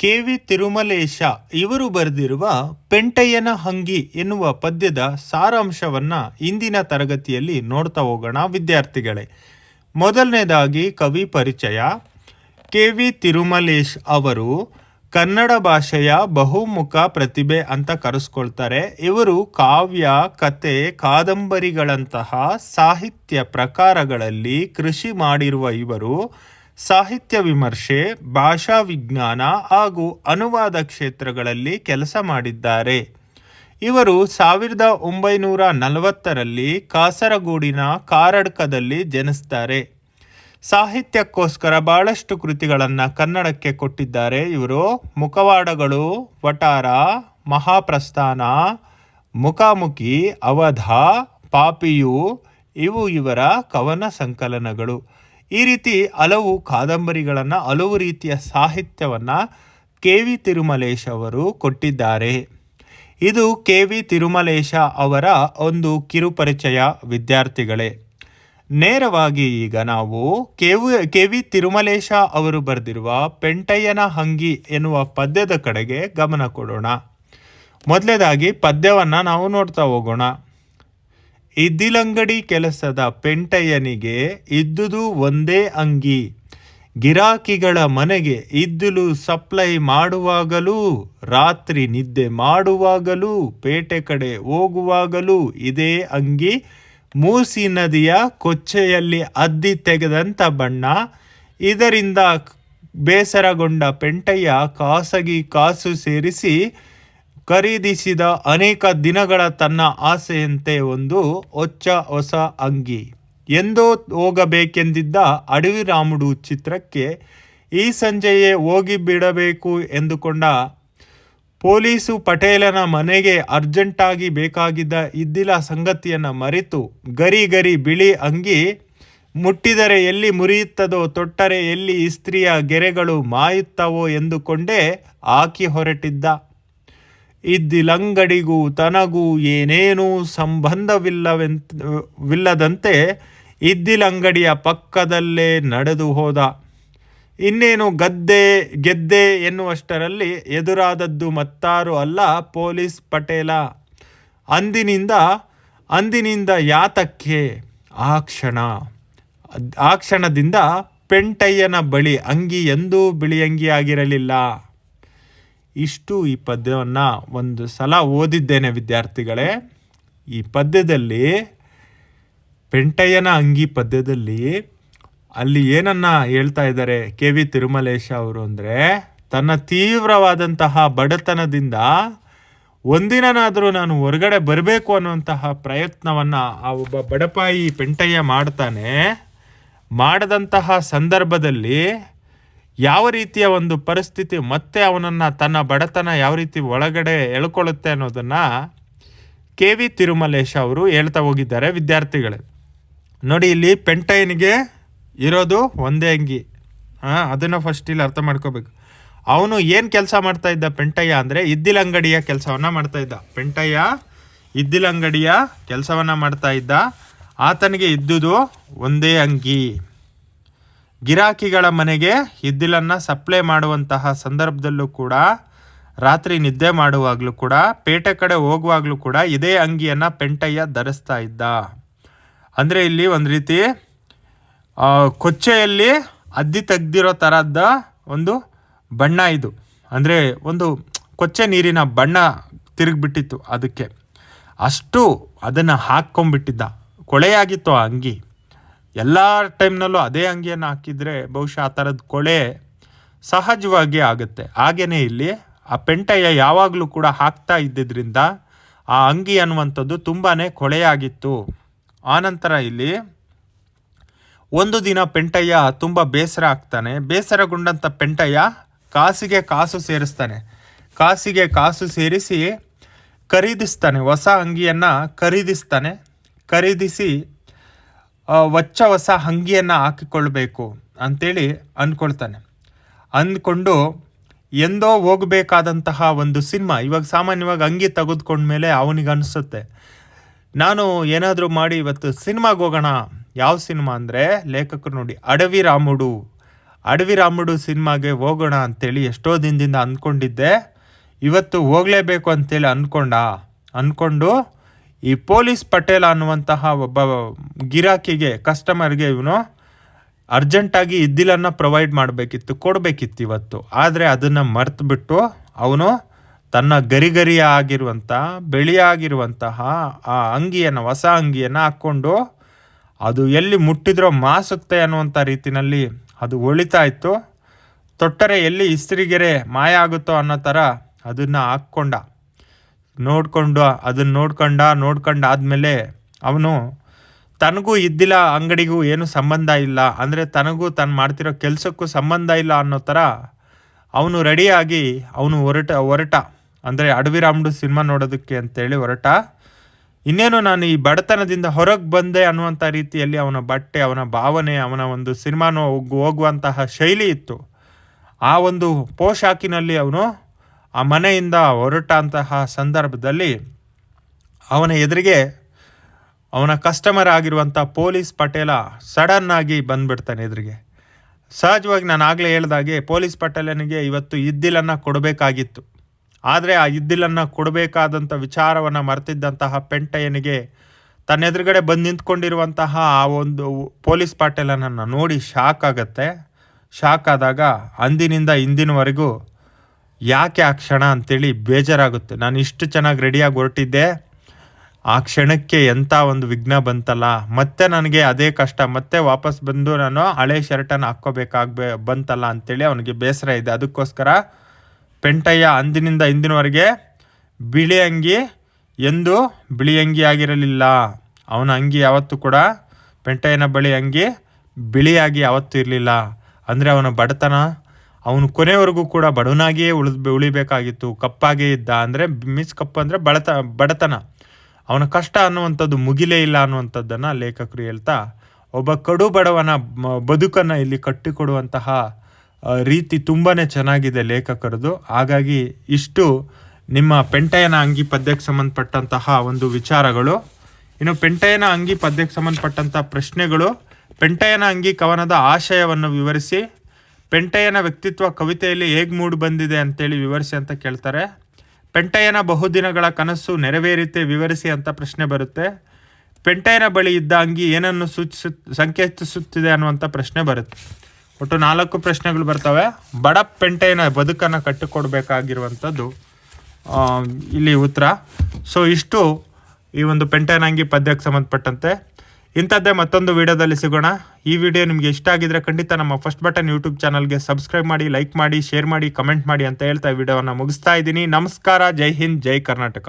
KV. Tirumalesha ಇವರು ಬರೆದಿರುವ ಪೆಂಟಯ್ಯನ ಹಂಗಿ ಎನ್ನುವ ಪದ್ಯದ ಸಾರಾಂಶವನ್ನು ಇಂದಿನ ತರಗತಿಯಲ್ಲಿ ನೋಡ್ತಾ ಹೋಗೋಣ ವಿದ್ಯಾರ್ಥಿಗಳೇ. ಮೊದಲನೇದಾಗಿ ಕವಿ ಪರಿಚಯ. ಕೆ.ವಿ. ತಿರುಮಲೇಶ್ ಅವರು ಕನ್ನಡ ಭಾಷೆಯ ಬಹುಮುಖ ಪ್ರತಿಭೆ ಅಂತ ಕರೆಸ್ಕೊಳ್ತಾರೆ. ಇವರು ಕಾವ್ಯ, ಕತೆ, ಕಾದಂಬರಿಗಳಂತಹ ಸಾಹಿತ್ಯ ಪ್ರಕಾರಗಳಲ್ಲಿ ಕೃಷಿ ಮಾಡಿರುವ ಇವರು ಸಾಹಿತ್ಯ ವಿಮರ್ಶೆ, ಭಾಷಾ ವಿಜ್ಞಾನ ಹಾಗೂ ಅನುವಾದ ಕ್ಷೇತ್ರಗಳಲ್ಲಿ ಕೆಲಸ ಮಾಡಿದ್ದಾರೆ. ಇವರು 1940ರಲ್ಲಿ ಕಾಸರಗೋಡಿನ ಕಾರಡ್ಕದಲ್ಲಿ ಜನಿಸ್ತಾರೆ. ಸಾಹಿತ್ಯಕ್ಕೋಸ್ಕರ ಬಹಳಷ್ಟು ಕೃತಿಗಳನ್ನು ಕನ್ನಡಕ್ಕೆ ಕೊಟ್ಟಿದ್ದಾರೆ. ಇವರು ಮುಖವಾಡಗಳು, ವಟಾರ, ಮಹಾಪ್ರಸ್ಥಾನ, ಮುಖಾಮುಖಿ, ಅವಧ, ಪಾಪಿಯು ಇವು ಇವರ ಕವನ ಸಂಕಲನಗಳು. ಈ ರೀತಿ ಹಲವು ಕಾದಂಬರಿಗಳನ್ನು, ಹಲವು ರೀತಿಯ ಸಾಹಿತ್ಯವನ್ನು ಕೆ.ವಿ. ತಿರುಮಲೇಶ್ ಅವರು ಕೊಟ್ಟಿದ್ದಾರೆ. ಇದು ಕೆ.ವಿ. ತಿರುಮಲೇಶ ಅವರ ಒಂದು ಕಿರುಪರಿಚಯ ವಿದ್ಯಾರ್ಥಿಗಳೇ. ನೇರವಾಗಿ ಈಗ ನಾವು ಕೆ.ವಿ. ತಿರುಮಲೇಶ ಅವರು ಬರೆದಿರುವ ಪೆಂಟಯ್ಯನ ಹಂಗಿ ಎನ್ನುವ ಪದ್ಯದ ಕಡೆಗೆ ಗಮನ ಕೊಡೋಣ. ಮೊದಲನೇದಾಗಿ ಪದ್ಯವನ್ನು ನಾವು ನೋಡ್ತಾ ಹೋಗೋಣ. ಇದ್ದಿಲಂಗಡಿ ಕೆಲಸದ ಪೆಂಟಯ್ಯನಿಗೆ ಇದ್ದುದು ಒಂದೇ ಅಂಗಿ, ಗಿರಾಕಿಗಳ ಮನೆಗೆ ಇದ್ದಿಲು ಸಪ್ಲೈ ಮಾಡುವಾಗಲೂ, ರಾತ್ರಿ ನಿದ್ದೆ ಮಾಡುವಾಗಲೂ, ಪೇಟೆ ಕಡೆ ಹೋಗುವಾಗಲೂ ಇದೇ ಅಂಗಿ, ಮೂಸಿ ನದಿಯ ಕೊಚ್ಚೆಯಲ್ಲಿ ಅದ್ದಿ ತೆಗೆದಂಥ ಬಣ್ಣ. ಇದರಿಂದ ಬೇಸರಗೊಂಡ ಪೆಂಟಯ್ಯ ಖಾಸಗಿ ಕಾಸು ಸೇರಿಸಿ ಖರೀದಿಸಿದ ಅನೇಕ ದಿನಗಳ ತನ್ನ ಆಸೆಯಂತೆ ಒಂದು ಹೊಸ ಅಂಗಿ. ಎಂದೋ ಹೋಗಬೇಕೆಂದಿದ್ದ ಅಡವಿ ರಾಮುಡು ಚಿತ್ರಕ್ಕೆ ಈ ಸಂಜೆಯೇ ಹೋಗಿಬಿಡಬೇಕು ಎಂದುಕೊಂಡ ಪೊಲೀಸು ಪಟೇಲನ ಮನೆಗೆ ಅರ್ಜೆಂಟಾಗಿ ಬೇಕಾಗಿದ್ದ ಇದ್ದಿಲ ಸಂಗತಿಯನ್ನು ಮರೆತು ಗರಿ ಬಿಳಿ ಅಂಗಿ ಮುಟ್ಟಿದರೆ ಎಲ್ಲಿ ಮುರಿಯುತ್ತದೋ, ತೊಟ್ಟರೆ ಎಲ್ಲಿ ಇಸ್ತ್ರಿಯ ಗೆರೆಗಳು ಮಾಯುತ್ತವೋ ಎಂದುಕೊಂಡೇ ಹಾಕಿ ಹೊರಟಿದ್ದ. ಇದ್ದಿಲಂಗಡಿಗೂ ತನಗೂ ಏನೇನೂ ಸಂಬಂಧವಿಲ್ಲದಂತೆ ಇದ್ದಿಲಂಗಡಿಯ ಪಕ್ಕದಲ್ಲೇ ನಡೆದು ಹೋದ. ಇನ್ನೇನು ಗೆದ್ದೆ ಎನ್ನುವಷ್ಟರಲ್ಲಿ ಎದುರಾದದ್ದು ಮತ್ತಾರು ಅಲ್ಲ, ಪೊಲೀಸ್ ಪಟೇಲ. ಅಂದಿನಿಂದ ಯಾತಕ್ಕೆ ಆ ಕ್ಷಣದಿಂದ ಪೆಂಟಯ್ಯನ ಬಳಿ ಅಂಗಿ ಎಂದೂ ಬಿಳಿಯಂಗಿಯಾಗಿರಲಿಲ್ಲ. ಇಷ್ಟು ಈ ಪದ್ಯವನ್ನು ಒಂದು ಸಲ ಓದಿದ್ದೇನೆ ವಿದ್ಯಾರ್ಥಿಗಳೇ. ಈ ಪದ್ಯದಲ್ಲಿ ಪೆಂಟಯ್ಯನ ಅಂಗಿ ಪದ್ಯದಲ್ಲಿ ಅಲ್ಲಿ ಏನನ್ನು ಹೇಳ್ತಾ ಇದ್ದಾರೆ ಕೆ.ವಿ. ತಿರುಮಲೇಶ ಅವರು ಅಂದರೆ, ತನ್ನ ತೀವ್ರವಾದಂತಹ ಬಡತನದಿಂದ ಒಂದಿನಾದರೂ ನಾನು ಹೊರಗಡೆ ಬರಬೇಕು ಅನ್ನುವಂತಹ ಪ್ರಯತ್ನವನ್ನು ಆ ಒಬ್ಬ ಬಡಪಾಯಿ ಪೆಂಟಯ್ಯ ಮಾಡ್ತಾನೆ. ಮಾಡದಂತಹ ಸಂದರ್ಭದಲ್ಲಿ ಯಾವ ರೀತಿಯ ಒಂದು ಪರಿಸ್ಥಿತಿ ಮತ್ತೆ ಅವನನ್ನು, ತನ್ನ ಬಡತನ ಯಾವ ರೀತಿ ಒಳಗಡೆ ಎಳ್ಕೊಳ್ಳುತ್ತೆ ಅನ್ನೋದನ್ನು ಕೆ.ವಿ. ತಿರುಮಲೇಶ ಅವರು ಹೇಳ್ತಾ ಹೋಗಿದ್ದಾರೆ ವಿದ್ಯಾರ್ಥಿಗಳೇ. ನೋಡಿ, ಇಲ್ಲಿ ಪೆಂಟಯ್ಯನಿಗೆ ಇರೋದು ಒಂದೇ ಅಂಗಿ. ಅದನ್ನು ಫಸ್ಟ್ ಇಲ್ಲಿ ಅರ್ಥ ಮಾಡ್ಕೋಬೇಕು. ಅವನು ಏನು ಕೆಲಸ ಮಾಡ್ತಾ ಇದ್ದ ಪೆಂಟಯ್ಯ ಅಂದರೆ, ಇದ್ದಿಲಂಗಡಿಯ ಕೆಲಸವನ್ನು ಮಾಡ್ತಾ ಇದ್ದ. ಪೆಂಟಯ್ಯ ಇದ್ದಿಲಂಗಡಿಯ ಕೆಲಸವನ್ನು ಮಾಡ್ತಾ ಇದ್ದ. ಆತನಿಗೆ ಇದ್ದುದು ಒಂದೇ ಅಂಗಿ. ಗಿರಾಕಿಗಳ ಮನೆಗೆ ಇದ್ದಿಲನ್ನು ಸಪ್ಲೈ ಮಾಡುವಂತಹ ಸಂದರ್ಭದಲ್ಲೂ ಕೂಡ, ರಾತ್ರಿ ನಿದ್ದೆ ಮಾಡುವಾಗಲೂ ಕೂಡ, ಪೇಟೆ ಕಡೆ ಹೋಗುವಾಗಲೂ ಕೂಡ ಇದೇ ಅಂಗಿಯನ್ನು ಪೆಂಟಯ್ಯ ಧರಿಸ್ತಾ ಇದ್ದ. ಅಂದರೆ ಇಲ್ಲಿ ಒಂದು ರೀತಿ ಕೊಚ್ಚೆಯಲ್ಲಿ ಅದ್ದಿ ತೆಗ್ದಿರೋ ಥರದ ಒಂದು ಬಣ್ಣ ಇದು. ಅಂದರೆ ಒಂದು ಕೊಚ್ಚೆ ನೀರಿನ ಬಣ್ಣ ತಿರುಗಿಬಿಟ್ಟಿತ್ತು, ಅದಕ್ಕೆ ಅಷ್ಟು ಅದನ್ನು ಹಾಕ್ಕೊಂಬಿಟ್ಟಿದ್ದ. ಕೊಳೆಯಾಗಿತ್ತು ಆ ಅಂಗಿ. ಎಲ್ಲ ಟೈಮ್ನಲ್ಲೂ ಅದೇ ಅಂಗಿಯನ್ನು ಹಾಕಿದರೆ ಬಹುಶಃ ಆ ಥರದ ಕೊಳೆ ಸಹಜವಾಗಿ ಆಗುತ್ತೆ. ಹಾಗೆಯೇ ಇಲ್ಲಿ ಆ ಪೆಂಟಯ್ಯ ಯಾವಾಗಲೂ ಕೂಡ ಹಾಕ್ತಾ ಇದ್ದಿದ್ದರಿಂದ ಆ ಅಂಗಿ ಅನ್ನುವಂಥದ್ದು ತುಂಬಾ ಕೊಳೆಯಾಗಿತ್ತು. ಆನಂತರ ಇಲ್ಲಿ ಒಂದು ದಿನ ಪೆಂಟಯ್ಯ ತುಂಬ ಬೇಸರ ಆಗ್ತಾನೆ. ಬೇಸರಗೊಂಡಂಥ ಪೆಂಟಯ್ಯ ಕಾಸಿಗೆ ಕಾಸು ಸೇರಿಸಿ ಖರೀದಿಸ್ತಾನೆ. ಹೊಸ ಅಂಗಿಯನ್ನು ಖರೀದಿಸಿ ಹೊಸ ಅಂಗಿಯನ್ನು ಹಾಕಿಕೊಳ್ಬೇಕು ಅಂಥೇಳಿ ಅಂದ್ಕೊಂಡು ಎಂದೋ ಹೋಗಬೇಕಾದಂತಹ ಒಂದು ಸಿನಿಮಾ, ಇವಾಗ ಸಾಮಾನ್ಯವಾಗಿ ಅಂಗಿ ತೆಗೆದುಕೊಂಡ್ಮೇಲೆ ಅವನಿಗೆ ಅನಿಸುತ್ತೆ, ನಾನು ಏನಾದರೂ ಮಾಡಿ ಇವತ್ತು ಸಿನಿಮಾಗೆ ಹೋಗೋಣ. ಯಾವ ಸಿನಿಮಾ ಅಂದರೆ, ಲೇಖಕರು ನೋಡಿ, ಅಡವಿ ರಾಮುಡು ಅಡವಿ ರಾಮುಡು ಸಿನಿಮಾಗೆ ಹೋಗೋಣ ಅಂತೇಳಿ ಎಷ್ಟೋ ದಿನದಿಂದ ಅಂದ್ಕೊಂಡಿದ್ದೆ. ಇವತ್ತು ಹೋಗಲೇಬೇಕು ಅಂತೇಳಿ ಅಂದ್ಕೊಂಡು ಈ ಪೊಲೀಸ್ ಪಟೇಲ ಅನ್ನುವಂತಹ ಒಬ್ಬ ಗಿರಾಕಿಗೆ ಕಸ್ಟಮರ್ಗೆ ಇವನು ಅರ್ಜೆಂಟಾಗಿ ಇದ್ದಿಲನ್ನು ಪ್ರೊವೈಡ್ ಕೊಡಬೇಕಿತ್ತು ಇವತ್ತು. ಆದರೆ ಅದನ್ನು ಮರೆತುಬಿಟ್ಟು ಅವನು ತನ್ನ ಗರಿಗರಿಯ ಆಗಿರುವಂಥ ಬಿಳಿಯಾಗಿರುವಂತಹ ಆ ಅಂಗಿಯನ್ನು, ಹೊಸ ಅಂಗಿಯನ್ನು ಹಾಕ್ಕೊಂಡು ಅದು ಎಲ್ಲಿ ಮುಟ್ಟಿದ್ರೋ ಮಾಸುತ್ತೆ ಅನ್ನುವಂಥ ರೀತಿಯಲ್ಲಿ ಅದು ಹೊಳಿತಾ ಇತ್ತು. ತೊಟ್ಟರೆ ಎಲ್ಲಿ ಇಸ್ತ್ರಿಗೆರೆ ಮಾಯ ಆಗುತ್ತೋ ಅನ್ನೋ ಥರ ಅದನ್ನು ಹಾಕ್ಕೊಂಡ. ನೋಡ್ಕೊಂಡಾದ್ಮೇಲೆ ಅವನು ತನಗೂ ಇದ್ದಿಲ್ಲ ಅಂಗಡಿಗೂ ಏನು ಸಂಬಂಧ ಇಲ್ಲ, ಅಂದರೆ ತನಗೂ ತಾನು ಮಾಡ್ತಿರೋ ಕೆಲಸಕ್ಕೂ ಸಂಬಂಧ ಇಲ್ಲ ಅನ್ನೋ ಥರ ಅವನು ರೆಡಿಯಾಗಿ ಅವನು ಹೊರಟ ಅಂದರೆ ಅಡವಿ ರಾಮುಡು ಸಿನಿಮಾ ನೋಡೋದಕ್ಕೆ ಅಂತೇಳಿ ಹೊರಟ. ಇನ್ನೇನು ನಾನು ಈ ಬಡತನದಿಂದ ಹೊರಗೆ ಬಂದೆ ಅನ್ನುವಂಥ ರೀತಿಯಲ್ಲಿ ಅವನ ಬಟ್ಟೆ, ಅವನ ಭಾವನೆ, ಅವನ ಒಂದು ಸಿನಿಮಾನ ಹೋಗುವಂತಹ ಶೈಲಿ ಇತ್ತು. ಆ ಒಂದು ಪೋಷಾಕಿನಲ್ಲಿ ಅವನು ಆ ಮನೆಯಿಂದ ಹೊರಟಂತಹ ಸಂದರ್ಭದಲ್ಲಿ ಅವನ ಎದುರಿಗೆ ಅವನ ಕಸ್ಟಮರ್ ಆಗಿರುವಂಥ ಪೊಲೀಸ್ ಪಟೇಲ ಸಡನ್ನಾಗಿ ಬಂದುಬಿಡ್ತಾನೆ ಎದುರಿಗೆ. ಸಹಜವಾಗಿ ನಾನು ಆಗಲೇ ಹೇಳ್ದಾಗೆ ಪೊಲೀಸ್ ಪಟೇಲನಿಗೆ ಇವತ್ತು ಇದ್ದಿಲನ್ನು ಕೊಡಬೇಕಾಗಿತ್ತು. ಆದರೆ ಆ ಇದ್ದಿಲನ್ನು ಕೊಡಬೇಕಾದಂಥ ವಿಚಾರವನ್ನು ಮರೆತಿದ್ದಂತಹ ಪೆಂಟಯ್ಯನಿಗೆ ತನ್ನ ಎದುರುಗಡೆ ಬಂದು ನಿಂತ್ಕೊಂಡಿರುವಂತಹ ಆ ಒಂದು ಪೊಲೀಸ್ ಪಟೇಲನನ್ನು ನೋಡಿ ಶಾಕ್ ಆದಾಗ ಅಂದಿನಿಂದ ಇಂದಿನವರೆಗೂ ಯಾಕೆ ಆ ಕ್ಷಣ ಅಂತೇಳಿ ಬೇಜಾರಾಗುತ್ತೆ. ನಾನು ಇಷ್ಟು ಚೆನ್ನಾಗಿ ರೆಡಿಯಾಗಿ ಹೊರಟಿದ್ದೆ, ಆ ಕ್ಷಣಕ್ಕೆ ಎಂಥ ಒಂದು ವಿಘ್ನ ಬಂತಲ್ಲ, ಮತ್ತೆ ನನಗೆ ಅದೇ ಕಷ್ಟ, ಮತ್ತೆ ವಾಪಸ್ ಬಂದು ನಾನು ಹಳೆ ಶರ್ಟನ್ನು ಬಂತಲ್ಲ ಅಂತೇಳಿ ಅವನಿಗೆ ಬೇಸರ ಇದೆ. ಅದಕ್ಕೋಸ್ಕರ ಪೆಂಟಯ್ಯ ಅಂದಿನಿಂದ ಇಂದಿನವರೆಗೆ ಬಿಳಿ ಅಂಗಿ ಎಂದು ಬಿಳಿ ಅಂಗಿ ಆಗಿರಲಿಲ್ಲ. ಅವನ ಅಂಗಿ ಯಾವತ್ತೂ ಕೂಡ ಪೆಂಟಯ್ಯನ ಬಳಿ ಅಂಗಿ ಬಿಳಿಯಾಗಿ ಯಾವತ್ತೂ ಇರಲಿಲ್ಲ. ಅಂದರೆ ಅವನ ಬಡತನ, ಅವನು ಕೊನೆವರೆಗೂ ಕೂಡ ಬಡವನಾಗಿಯೇ ಉಳಿಬೇಕಾಗಿತ್ತು. ಕಪ್ಪಾಗೇ ಇದ್ದ, ಅಂದರೆ ಕಪ್ಪು ಅಂದರೆ ಬಡತನ. ಅವನ ಕಷ್ಟ ಅನ್ನುವಂಥದ್ದು ಮುಗಿಲೇ ಇಲ್ಲ ಅನ್ನುವಂಥದ್ದನ್ನು ಲೇಖಕರು ಹೇಳ್ತಾ ಒಬ್ಬ ಕಡು ಬಡವನ ಬದುಕನ್ನು ಇಲ್ಲಿ ಕಟ್ಟಿಕೊಡುವಂತಹ ರೀತಿ ತುಂಬಾ ಚೆನ್ನಾಗಿದೆ ಲೇಖಕರದು. ಹಾಗಾಗಿ ಇಷ್ಟು ನಿಮ್ಮ ಪೆಂಟಯ್ಯನ ಅಂಗಿ ಪದ್ಯಕ್ಕೆ ಸಂಬಂಧಪಟ್ಟಂತಹ ಒಂದು ವಿಚಾರಗಳು. ಇನ್ನು ಪೆಂಟಯ್ಯನ ಅಂಗಿ ಪದ್ಯಕ್ಕೆ ಸಂಬಂಧಪಟ್ಟಂಥ ಪ್ರಶ್ನೆಗಳು: ಪೆಂಟಯ್ಯನ ಅಂಗಿ ಕವನದ ಆಶಯವನ್ನು ವಿವರಿಸಿ. ಪೆಂಟಯ್ಯನ ವ್ಯಕ್ತಿತ್ವ ಕವಿತೆಯಲ್ಲಿ ಹೇಗೆ ಮೂಡಿ ಬಂದಿದೆ ಅಂತೇಳಿ ವಿವರಿಸಿ ಅಂತ ಕೇಳ್ತಾರೆ. ಪೆಂಟಯ್ಯನ ಬಹುದಿನಗಳ ಕನಸು ನೆರವೇರಿತೆ ವಿವರಿಸಿ ಅಂತ ಪ್ರಶ್ನೆ ಬರುತ್ತೆ. ಪೆಂಟಯ್ಯನ ಬಳಿ ಇದ್ದ ಅಂಗಿ ಏನನ್ನು ಸಂಕೇತಿಸುತ್ತಿದೆ ಅನ್ನುವಂಥ ಪ್ರಶ್ನೆ ಬರುತ್ತೆ. ಒಟ್ಟು 4 ಪ್ರಶ್ನೆಗಳು ಬರ್ತವೆ. ಬಡ ಪೆಂಟಯ್ಯನ ಬದುಕನ್ನು ಕಟ್ಟಿಕೊಡ್ಬೇಕಾಗಿರುವಂಥದ್ದು ಇಲ್ಲಿ ಉತ್ತರ. ಸೊ ಇಷ್ಟು ಈ ಒಂದು ಪೆಂಟಯ್ಯನ ಅಂಗಿ ಪದ್ಯಕ್ಕೆ ಸಂಬಂಧಪಟ್ಟಂತೆ. ಇಂಥದ್ದೇ ಮತ್ತೊಂದು ವಿಡಿಯೋದಲ್ಲಿ ಸಿಗೋಣ. ಈ ವಿಡಿಯೋ ನಿಮಗೆ ಇಷ್ಟ ಆಗಿದ್ರೆ ಖಂಡಿತ ನಮ್ಮ ಫಸ್ಟ್ ಬಟನ್ ಯೂಟ್ಯೂಬ್ ಚಾನಲ್ಗೆ ಸಬ್ಸ್ಕ್ರೈಬ್ ಮಾಡಿ, ಲೈಕ್ ಮಾಡಿ, ಶೇರ್ ಮಾಡಿ, ಕಮೆಂಟ್ ಮಾಡಿ ಅಂತ ಹೇಳ್ತಾ ವಿಡಿಯೋವನ್ನು ಮುಗಿಸ್ತಾ ಇದ್ದೀನಿ. ನಮಸ್ಕಾರ. ಜೈ ಹಿಂದ್, ಜೈ ಕರ್ನಾಟಕ.